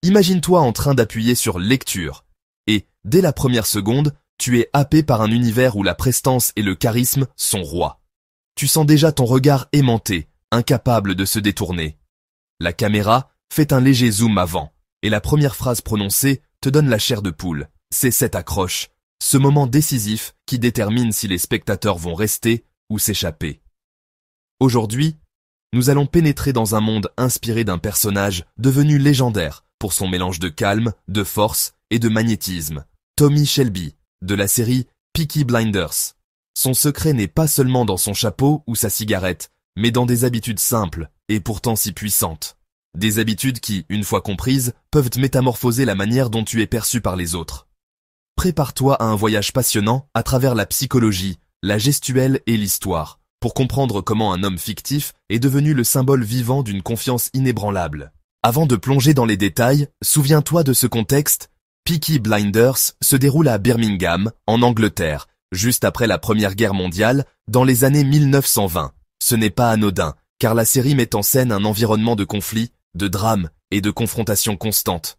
Imagine-toi en train d'appuyer sur lecture. Et, dès la première seconde, tu es happé par un univers où la prestance et le charisme sont rois. Tu sens déjà ton regard aimanté, incapable de se détourner. La caméra fait un léger zoom avant, et la première phrase prononcée te donne la chair de poule. C'est cette accroche, ce moment décisif qui détermine si les spectateurs vont rester ou s'échapper. Aujourd'hui, nous allons pénétrer dans un monde inspiré d'un personnage devenu légendaire pour son mélange de calme, de force et de magnétisme, Tommy Shelby, de la série Peaky Blinders. Son secret n'est pas seulement dans son chapeau ou sa cigarette, mais dans des habitudes simples et pourtant si puissantes. Des habitudes qui, une fois comprises, peuvent métamorphoser la manière dont tu es perçu par les autres. Prépare-toi à un voyage passionnant à travers la psychologie, la gestuelle et l'histoire, pour comprendre comment un homme fictif est devenu le symbole vivant d'une confiance inébranlable. Avant de plonger dans les détails, souviens-toi de ce contexte. Peaky Blinders se déroule à Birmingham, en Angleterre, juste après la Première Guerre mondiale, dans les années 1920. Ce n'est pas anodin, car la série met en scène un environnement de conflit, de drame et de confrontation constante.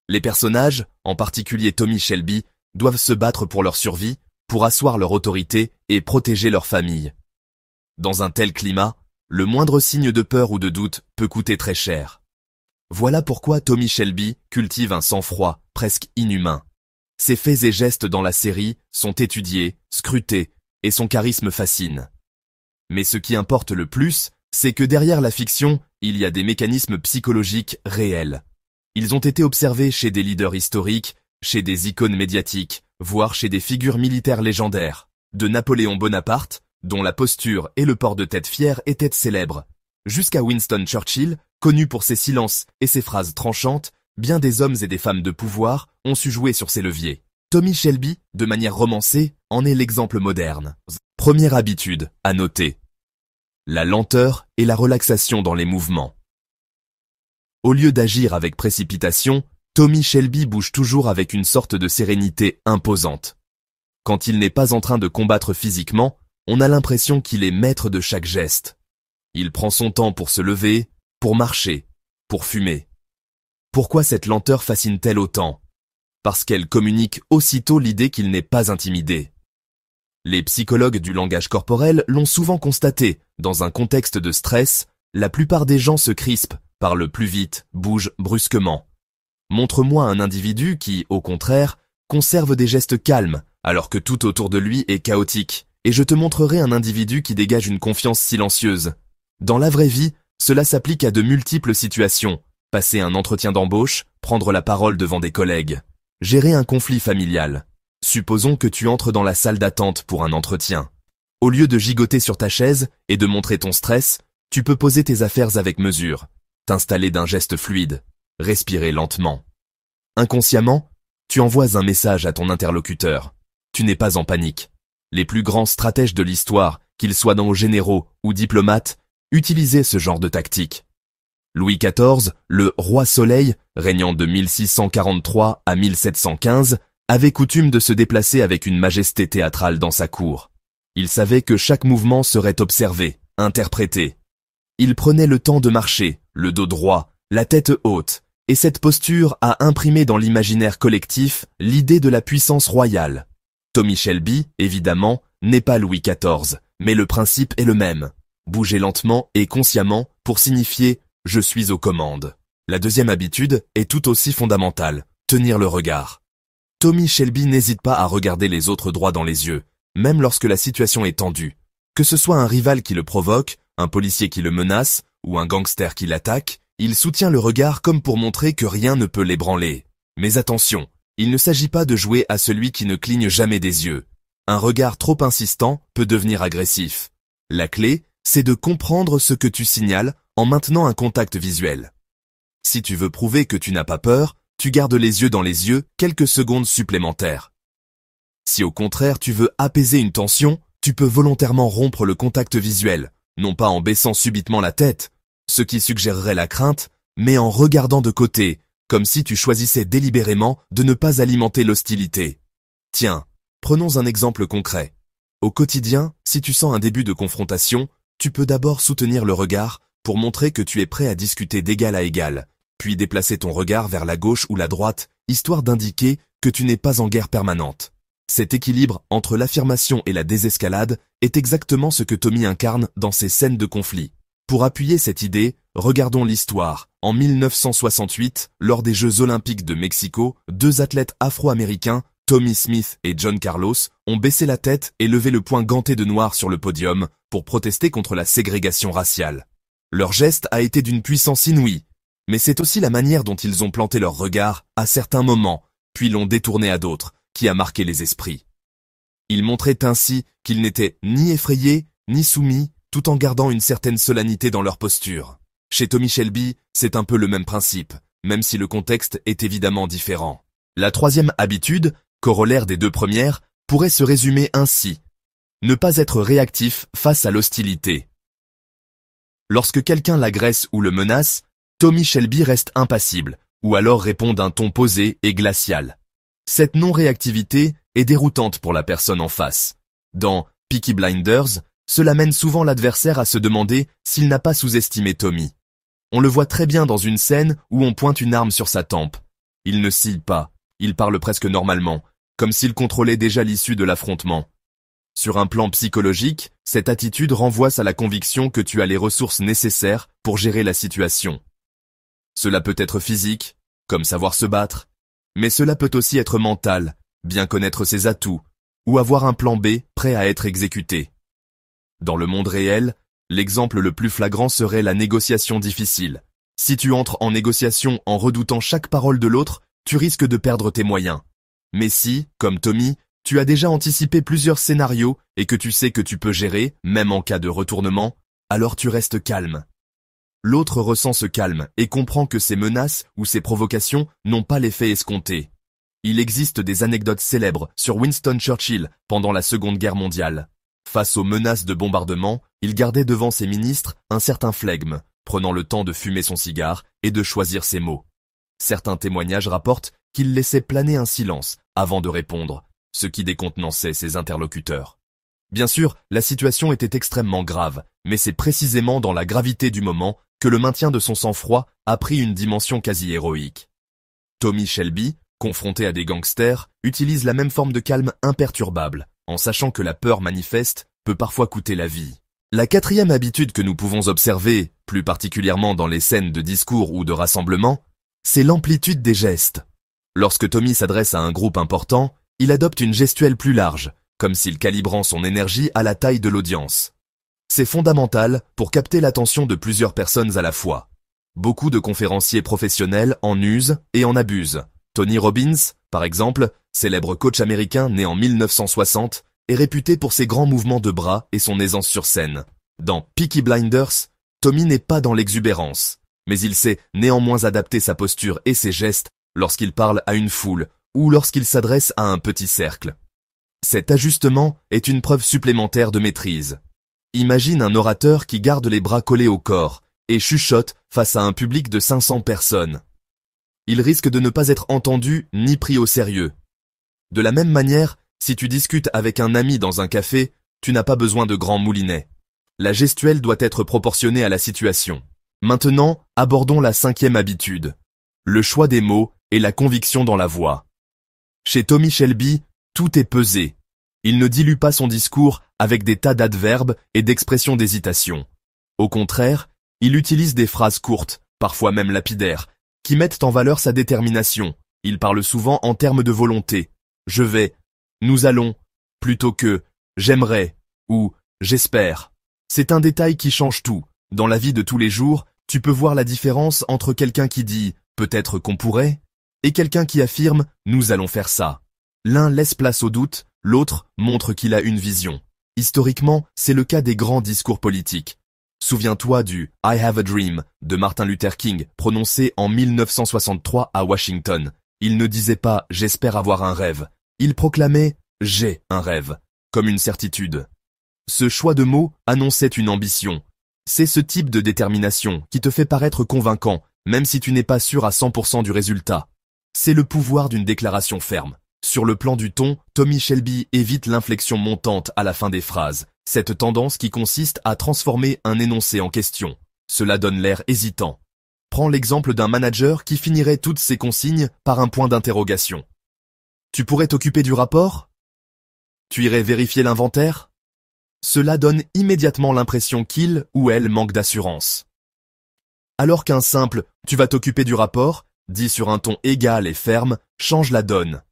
Les personnages, en particulier Tommy Shelby, doivent se battre pour leur survie, pour asseoir leur autorité et protéger leur famille. Dans un tel climat, le moindre signe de peur ou de doute peut coûter très cher. Voilà pourquoi Tommy Shelby cultive un sang-froid presque inhumain. Ses faits et gestes dans la série sont étudiés, scrutés, et son charisme fascine. Mais ce qui importe le plus, c'est que derrière la fiction, il y a des mécanismes psychologiques réels. Ils ont été observés chez des leaders historiques, chez des icônes médiatiques, voire chez des figures militaires légendaires. De Napoléon Bonaparte, dont la posture et le port de tête fier étaient célèbres, jusqu'à Winston Churchill, connu pour ses silences et ses phrases tranchantes, bien des hommes et des femmes de pouvoir ont su jouer sur ces leviers. Tommy Shelby, de manière romancée, en est l'exemple moderne. Première habitude à noter. La lenteur et la relaxation dans les mouvements. Au lieu d'agir avec précipitation, Tommy Shelby bouge toujours avec une sorte de sérénité imposante. Quand il n'est pas en train de combattre physiquement, on a l'impression qu'il est maître de chaque geste. Il prend son temps pour se lever, pour marcher, pour fumer. Pourquoi cette lenteur fascine-t-elle autant? Parce qu'elle communique aussitôt l'idée qu'il n'est pas intimidé. Les psychologues du langage corporel l'ont souvent constaté, dans un contexte de stress, la plupart des gens se crispent, parlent plus vite, bougent brusquement. Montre-moi un individu qui, au contraire, conserve des gestes calmes, alors que tout autour de lui est chaotique, et je te montrerai un individu qui dégage une confiance silencieuse. Dans la vraie vie, cela s'applique à de multiples situations. Passer un entretien d'embauche, prendre la parole devant des collègues, gérer un conflit familial. Supposons que tu entres dans la salle d'attente pour un entretien. Au lieu de gigoter sur ta chaise et de montrer ton stress, tu peux poser tes affaires avec mesure, t'installer d'un geste fluide, respirer lentement. Inconsciemment, tu envoies un message à ton interlocuteur. Tu n'es pas en panique. Les plus grands stratèges de l'histoire, qu'ils soient dans généraux ou diplomates, utilisaient ce genre de tactique. Louis XIV, le roi Soleil, régnant de 1643 à 1715, avait coutume de se déplacer avec une majesté théâtrale dans sa cour. Il savait que chaque mouvement serait observé, interprété. Il prenait le temps de marcher, le dos droit, la tête haute, et cette posture a imprimé dans l'imaginaire collectif l'idée de la puissance royale. Tommy Shelby, évidemment, n'est pas Louis XIV, mais le principe est le même. Bouger lentement et consciemment pour signifier « je suis aux commandes ». La deuxième habitude est tout aussi fondamentale, tenir le regard. Tommy Shelby n'hésite pas à regarder les autres droit dans les yeux, même lorsque la situation est tendue. Que ce soit un rival qui le provoque, un policier qui le menace ou un gangster qui l'attaque, il soutient le regard comme pour montrer que rien ne peut l'ébranler. Mais attention, il ne s'agit pas de jouer à celui qui ne cligne jamais des yeux. Un regard trop insistant peut devenir agressif. La clé, c'est de comprendre ce que tu signales en maintenant un contact visuel. Si tu veux prouver que tu n'as pas peur, tu gardes les yeux dans les yeux quelques secondes supplémentaires. Si au contraire tu veux apaiser une tension, tu peux volontairement rompre le contact visuel, non pas en baissant subitement la tête, ce qui suggérerait la crainte, mais en regardant de côté, comme si tu choisissais délibérément de ne pas alimenter l'hostilité. Tiens, prenons un exemple concret. Au quotidien, si tu sens un début de confrontation, tu peux d'abord soutenir le regard pour montrer que tu es prêt à discuter d'égal à égal, puis déplacer ton regard vers la gauche ou la droite, histoire d'indiquer que tu n'es pas en guerre permanente. Cet équilibre entre l'affirmation et la désescalade est exactement ce que Tommy incarne dans ses scènes de conflit. Pour appuyer cette idée, regardons l'histoire. En 1968, lors des Jeux Olympiques de Mexico, deux athlètes afro-américains, Tommy Smith et John Carlos, ont baissé la tête et levé le poing ganté de noir sur le podium pour protester contre la ségrégation raciale. Leur geste a été d'une puissance inouïe, mais c'est aussi la manière dont ils ont planté leur regard à certains moments, puis l'ont détourné à d'autres, qui a marqué les esprits. Ils montraient ainsi qu'ils n'étaient ni effrayés, ni soumis, tout en gardant une certaine solennité dans leur posture. Chez Tommy Shelby, c'est un peu le même principe, même si le contexte est évidemment différent. La troisième habitude, corollaire des deux premières, pourrait se résumer ainsi. Ne pas être réactif face à l'hostilité. Lorsque quelqu'un l'agresse ou le menace, Tommy Shelby reste impassible, ou alors répond d'un ton posé et glacial. Cette non-réactivité est déroutante pour la personne en face. Dans Peaky Blinders, cela mène souvent l'adversaire à se demander s'il n'a pas sous-estimé Tommy. On le voit très bien dans une scène où on pointe une arme sur sa tempe. Il ne cille pas, il parle presque normalement, comme s'il contrôlait déjà l'issue de l'affrontement. Sur un plan psychologique, cette attitude renvoie à la conviction que tu as les ressources nécessaires pour gérer la situation. Cela peut être physique, comme savoir se battre, mais cela peut aussi être mental, bien connaître ses atouts, ou avoir un plan B prêt à être exécuté. Dans le monde réel, l'exemple le plus flagrant serait la négociation difficile. Si tu entres en négociation en redoutant chaque parole de l'autre, tu risques de perdre tes moyens. Mais si, comme Tommy, tu as déjà anticipé plusieurs scénarios et que tu sais que tu peux gérer, même en cas de retournement, alors tu restes calme. L'autre ressent ce calme et comprend que ces menaces ou ces provocations n'ont pas l'effet escompté. Il existe des anecdotes célèbres sur Winston Churchill pendant la Seconde Guerre mondiale. Face aux menaces de bombardement, il gardait devant ses ministres un certain flegme, prenant le temps de fumer son cigare et de choisir ses mots. Certains témoignages rapportent qu'il laissait planer un silence avant de répondre, ce qui décontenançait ses interlocuteurs. Bien sûr, la situation était extrêmement grave, mais c'est précisément dans la gravité du moment que le maintien de son sang-froid a pris une dimension quasi héroïque. Tommy Shelby, confronté à des gangsters, utilise la même forme de calme imperturbable, en sachant que la peur manifeste peut parfois coûter la vie. La quatrième habitude que nous pouvons observer, plus particulièrement dans les scènes de discours ou de rassemblement, c'est l'amplitude des gestes. Lorsque Tommy s'adresse à un groupe important, il adopte une gestuelle plus large, comme s'il calibrant son énergie à la taille de l'audience. C'est fondamental pour capter l'attention de plusieurs personnes à la fois. Beaucoup de conférenciers professionnels en usent et en abusent. Tony Robbins, par exemple, célèbre coach américain né en 1960, est réputé pour ses grands mouvements de bras et son aisance sur scène. Dans Peaky Blinders, Tommy n'est pas dans l'exubérance, mais il sait néanmoins adapter sa posture et ses gestes lorsqu'il parle à une foule ou lorsqu'il s'adresse à un petit cercle. Cet ajustement est une preuve supplémentaire de maîtrise. Imagine un orateur qui garde les bras collés au corps et chuchote face à un public de 500 personnes. Il risque de ne pas être entendu ni pris au sérieux. De la même manière, si tu discutes avec un ami dans un café, tu n'as pas besoin de grands moulinets. La gestuelle doit être proportionnée à la situation. Maintenant, abordons la cinquième habitude. Le choix des mots et la conviction dans la voix. Chez Tommy Shelby, tout est pesé. Il ne dilue pas son discours avec des tas d'adverbes et d'expressions d'hésitation. Au contraire, il utilise des phrases courtes, parfois même lapidaires, qui mettent en valeur sa détermination. Il parle souvent en termes de volonté. Je vais, nous allons, plutôt que j'aimerais ou j'espère. C'est un détail qui change tout. Dans la vie de tous les jours, tu peux voir la différence entre quelqu'un qui dit peut-être qu'on pourrait et quelqu'un qui affirme nous allons faire ça. L'un laisse place au doute, l'autre montre qu'il a une vision. Historiquement, c'est le cas des grands discours politiques. Souviens-toi du « I have a dream » de Martin Luther King, prononcé en 1963 à Washington. Il ne disait pas « j'espère avoir un rêve », il proclamait « j'ai un rêve », comme une certitude. Ce choix de mots annonçait une ambition. C'est ce type de détermination qui te fait paraître convaincant, même si tu n'es pas sûr à 100% du résultat. C'est le pouvoir d'une déclaration ferme. Sur le plan du ton, Tommy Shelby évite l'inflexion montante à la fin des phrases, cette tendance qui consiste à transformer un énoncé en question. Cela donne l'air hésitant. Prends l'exemple d'un manager qui finirait toutes ses consignes par un point d'interrogation. Tu pourrais t'occuper du rapport? Tu irais vérifier l'inventaire? Cela donne immédiatement l'impression qu'il ou elle manque d'assurance. Alors qu'un simple « tu vas t'occuper du rapport » dit sur un ton égal et ferme, change la donne.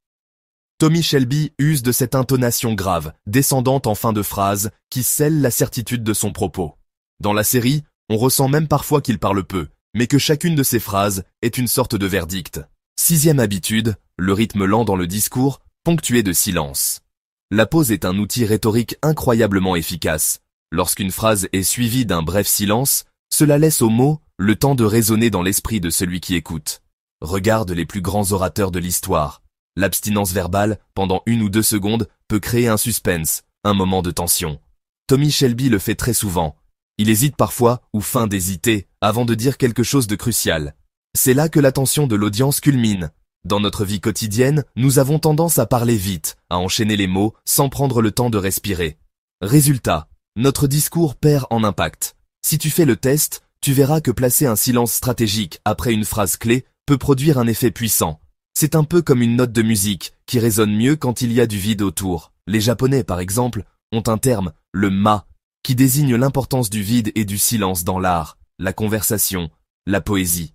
Tommy Shelby use de cette intonation grave, descendante en fin de phrase, qui scelle la certitude de son propos. Dans la série, on ressent même parfois qu'il parle peu, mais que chacune de ses phrases est une sorte de verdict. 6e habitude, le rythme lent dans le discours, ponctué de silence. La pause est un outil rhétorique incroyablement efficace. Lorsqu'une phrase est suivie d'un bref silence, cela laisse aux mots le temps de résonner dans l'esprit de celui qui écoute. Regarde les plus grands orateurs de l'histoire. L'abstinence verbale, pendant 1 ou 2 secondes, peut créer un suspense, un moment de tension. Tommy Shelby le fait très souvent. Il hésite parfois, ou feint d'hésiter, avant de dire quelque chose de crucial. C'est là que l'attention de l'audience culmine. Dans notre vie quotidienne, nous avons tendance à parler vite, à enchaîner les mots, sans prendre le temps de respirer. Résultat, notre discours perd en impact. Si tu fais le test, tu verras que placer un silence stratégique après une phrase clé peut produire un effet puissant. C'est un peu comme une note de musique, qui résonne mieux quand il y a du vide autour. Les Japonais, par exemple, ont un terme, le ma, qui désigne l'importance du vide et du silence dans l'art, la conversation, la poésie.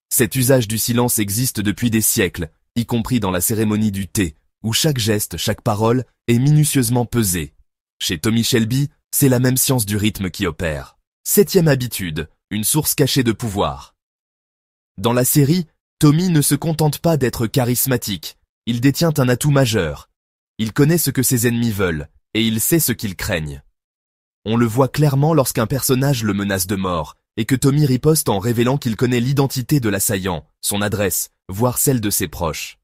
Cet usage du silence existe depuis des siècles, y compris dans la cérémonie du thé, où chaque geste, chaque parole est minutieusement pesée. Chez Tommy Shelby, c'est la même science du rythme qui opère. 7e habitude, une source cachée de pouvoir. Dans la série, Tommy ne se contente pas d'être charismatique, il détient un atout majeur. Il connaît ce que ses ennemis veulent, et il sait ce qu'ils craignent. On le voit clairement lorsqu'un personnage le menace de mort, et que Tommy riposte en révélant qu'il connaît l'identité de l'assaillant, son adresse, voire celle de ses proches.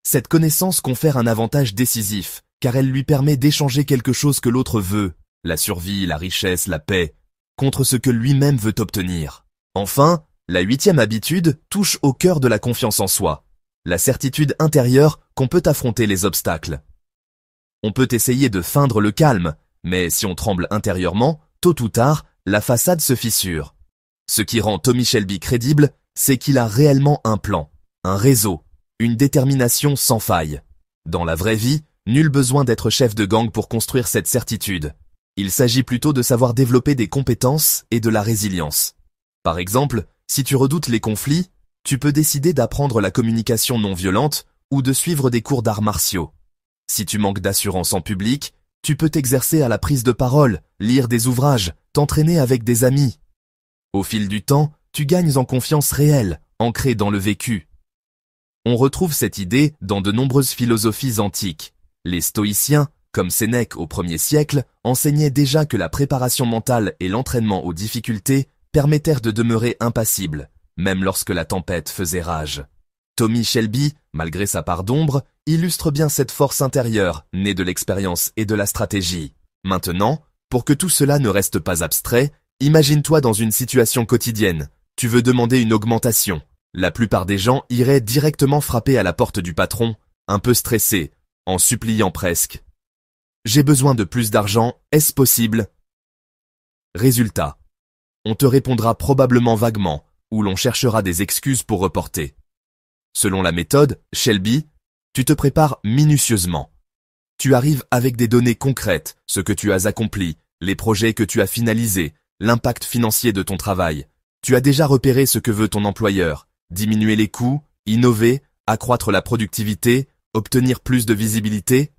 Cette connaissance confère un avantage décisif, car elle lui permet d'échanger quelque chose que l'autre veut, la survie, la richesse, la paix, contre ce que lui-même veut obtenir. Enfin, la 8e habitude touche au cœur de la confiance en soi, la certitude intérieure qu'on peut affronter les obstacles. On peut essayer de feindre le calme, mais si on tremble intérieurement, tôt ou tard, la façade se fissure. Ce qui rend Tommy Shelby crédible, c'est qu'il a réellement un plan, un réseau, une détermination sans faille. Dans la vraie vie, nul besoin d'être chef de gang pour construire cette certitude. Il s'agit plutôt de savoir développer des compétences et de la résilience. Par exemple, si tu redoutes les conflits, tu peux décider d'apprendre la communication non violente ou de suivre des cours d'arts martiaux. Si tu manques d'assurance en public, tu peux t'exercer à la prise de parole, lire des ouvrages, t'entraîner avec des amis. Au fil du temps, tu gagnes en confiance réelle, ancrée dans le vécu. On retrouve cette idée dans de nombreuses philosophies antiques. Les stoïciens, comme Sénèque au 1er siècle, enseignaient déjà que la préparation mentale et l'entraînement aux difficultés permettèrent de demeurer impassible, même lorsque la tempête faisait rage. Tommy Shelby, malgré sa part d'ombre, illustre bien cette force intérieure, née de l'expérience et de la stratégie. Maintenant, pour que tout cela ne reste pas abstrait, imagine-toi dans une situation quotidienne. Tu veux demander une augmentation. La plupart des gens iraient directement frapper à la porte du patron, un peu stressés, en suppliant presque. J'ai besoin de plus d'argent, est-ce possible? Résultat. On te répondra probablement vaguement, ou l'on cherchera des excuses pour reporter. Selon la méthode, Shelby, tu te prépares minutieusement. Tu arrives avec des données concrètes, ce que tu as accompli, les projets que tu as finalisés, l'impact financier de ton travail. Tu as déjà repéré ce que veut ton employeur, diminuer les coûts, innover, accroître la productivité, obtenir plus de visibilité.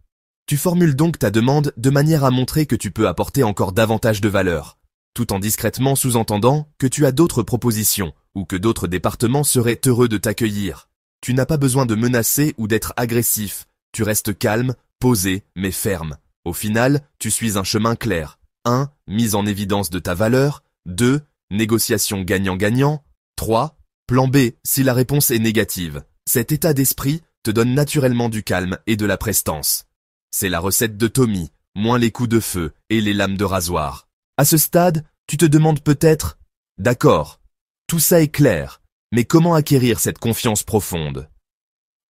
Tu formules donc ta demande de manière à montrer que tu peux apporter encore davantage de valeur, tout en discrètement sous-entendant que tu as d'autres propositions ou que d'autres départements seraient heureux de t'accueillir. Tu n'as pas besoin de menacer ou d'être agressif, tu restes calme, posé, mais ferme. Au final, tu suis un chemin clair. 1. Mise en évidence de ta valeur. 2. Négociation gagnant-gagnant. 3. Plan B si la réponse est négative. Cet état d'esprit te donne naturellement du calme et de la prestance. C'est la recette de Tommy, moins les coups de feu et les lames de rasoir. À ce stade, tu te demandes peut-être « D'accord, tout ça est clair, mais comment acquérir cette confiance profonde ?»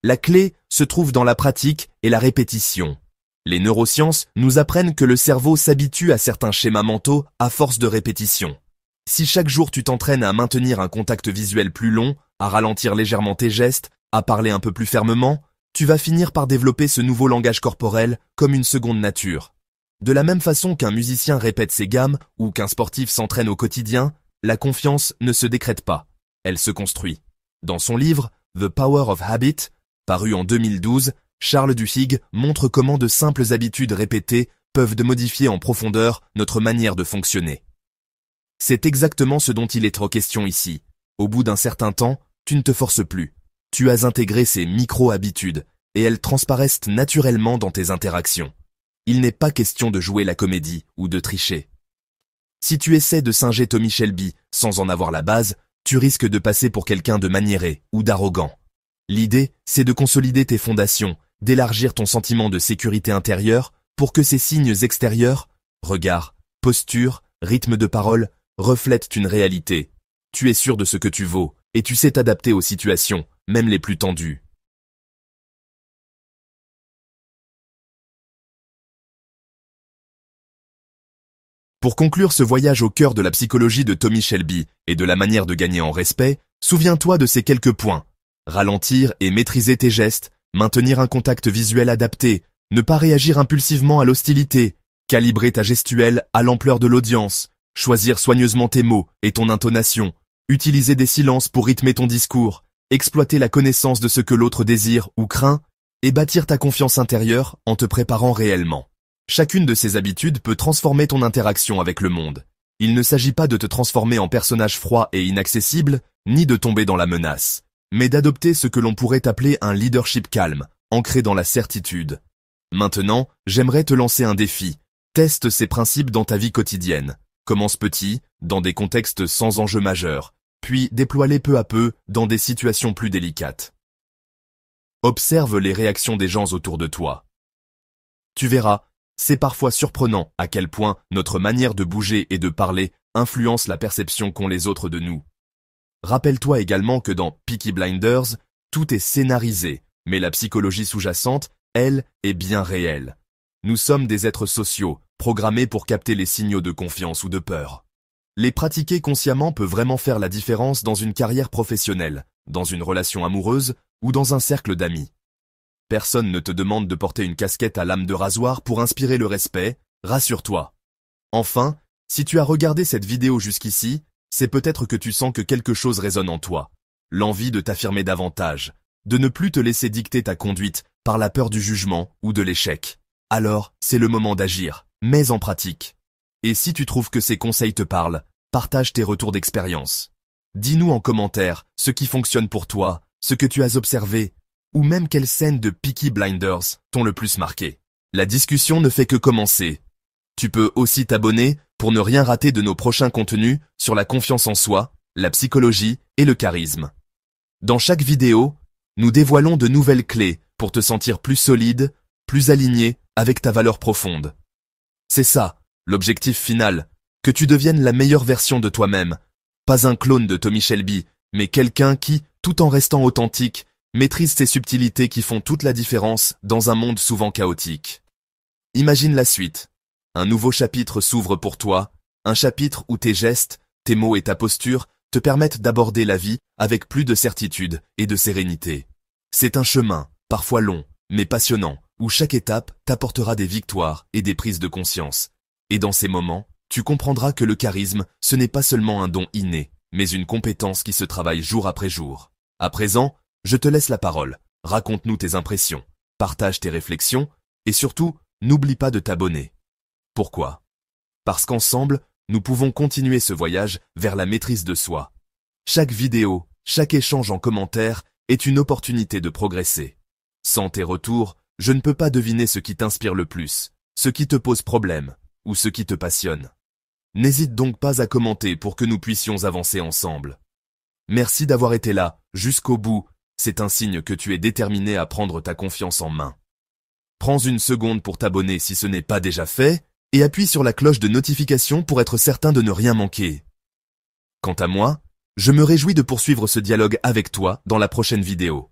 La clé se trouve dans la pratique et la répétition. Les neurosciences nous apprennent que le cerveau s'habitue à certains schémas mentaux à force de répétition. Si chaque jour tu t'entraînes à maintenir un contact visuel plus long, à ralentir légèrement tes gestes, à parler un peu plus fermement, tu vas finir par développer ce nouveau langage corporel comme une seconde nature. De la même façon qu'un musicien répète ses gammes ou qu'un sportif s'entraîne au quotidien, la confiance ne se décrète pas, elle se construit. Dans son livre The Power of Habit, paru en 2012, Charles Duhigg montre comment de simples habitudes répétées peuvent de modifier en profondeur notre manière de fonctionner. C'est exactement ce dont il est trop question ici. Au bout d'un certain temps, tu ne te forces plus. Tu as intégré ces micro-habitudes et elles transparaissent naturellement dans tes interactions. Il n'est pas question de jouer la comédie ou de tricher. Si tu essaies de singer Tommy Shelby sans en avoir la base, tu risques de passer pour quelqu'un de maniéré ou d'arrogant. L'idée, c'est de consolider tes fondations, d'élargir ton sentiment de sécurité intérieure pour que ces signes extérieurs, regard, posture, rythme de parole, reflètent une réalité. Tu es sûr de ce que tu vaux et tu sais t'adapter aux situations, même les plus tendues. Pour conclure ce voyage au cœur de la psychologie de Tommy Shelby et de la manière de gagner en respect, souviens-toi de ces quelques points. Ralentir et maîtriser tes gestes, maintenir un contact visuel adapté, ne pas réagir impulsivement à l'hostilité, calibrer ta gestuelle à l'ampleur de l'audience, choisir soigneusement tes mots et ton intonation, utiliser des silences pour rythmer ton discours, exploiter la connaissance de ce que l'autre désire ou craint, et bâtir ta confiance intérieure en te préparant réellement. Chacune de ces habitudes peut transformer ton interaction avec le monde. Il ne s'agit pas de te transformer en personnage froid et inaccessible, ni de tomber dans la menace, mais d'adopter ce que l'on pourrait appeler un leadership calme, ancré dans la certitude. Maintenant, j'aimerais te lancer un défi. Teste ces principes dans ta vie quotidienne. Commence petit, dans des contextes sans enjeux majeurs, puis déploie-les peu à peu dans des situations plus délicates. Observe les réactions des gens autour de toi. Tu verras, c'est parfois surprenant à quel point notre manière de bouger et de parler influence la perception qu'ont les autres de nous. Rappelle-toi également que dans Peaky Blinders, tout est scénarisé, mais la psychologie sous-jacente, elle, est bien réelle. Nous sommes des êtres sociaux, programmés pour capter les signaux de confiance ou de peur. Les pratiquer consciemment peut vraiment faire la différence dans une carrière professionnelle, dans une relation amoureuse ou dans un cercle d'amis. Personne ne te demande de porter une casquette à lame de rasoir pour inspirer le respect, rassure-toi. Enfin, si tu as regardé cette vidéo jusqu'ici, c'est peut-être que tu sens que quelque chose résonne en toi. L'envie de t'affirmer davantage, de ne plus te laisser dicter ta conduite par la peur du jugement ou de l'échec. Alors, c'est le moment d'agir, mais en pratique. Et si tu trouves que ces conseils te parlent, partage tes retours d'expérience. Dis-nous en commentaire ce qui fonctionne pour toi, ce que tu as observé, ou même quelles scènes de Peaky Blinders t'ont le plus marqué. La discussion ne fait que commencer. Tu peux aussi t'abonner pour ne rien rater de nos prochains contenus sur la confiance en soi, la psychologie et le charisme. Dans chaque vidéo, nous dévoilons de nouvelles clés pour te sentir plus solide, plus aligné avec ta valeur profonde. C'est ça, l'objectif final, que tu deviennes la meilleure version de toi-même, pas un clone de Tommy Shelby, mais quelqu'un qui, tout en restant authentique, maîtrise ces subtilités qui font toute la différence dans un monde souvent chaotique. Imagine la suite. Un nouveau chapitre s'ouvre pour toi, un chapitre où tes gestes, tes mots et ta posture te permettent d'aborder la vie avec plus de certitude et de sérénité. C'est un chemin, parfois long, mais passionnant, où chaque étape t'apportera des victoires et des prises de conscience. Et dans ces moments, tu comprendras que le charisme, ce n'est pas seulement un don inné, mais une compétence qui se travaille jour après jour. À présent, je te laisse la parole. Raconte-nous tes impressions, partage tes réflexions, et surtout, n'oublie pas de t'abonner. Pourquoi? Parce qu'ensemble, nous pouvons continuer ce voyage vers la maîtrise de soi. Chaque vidéo, chaque échange en commentaire est une opportunité de progresser. Sans tes retours, je ne peux pas deviner ce qui t'inspire le plus, ce qui te pose problème, ou ce qui te passionne. N'hésite donc pas à commenter pour que nous puissions avancer ensemble. Merci d'avoir été là, jusqu'au bout, c'est un signe que tu es déterminé à prendre ta confiance en main. Prends une seconde pour t'abonner si ce n'est pas déjà fait, et appuie sur la cloche de notification pour être certain de ne rien manquer. Quant à moi, je me réjouis de poursuivre ce dialogue avec toi dans la prochaine vidéo.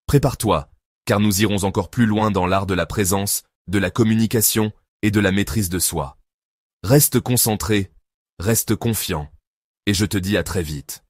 Prépare-toi, car nous irons encore plus loin dans l'art de la présence, de la communication et de la maîtrise de soi. Reste concentré, reste confiant, et je te dis à très vite.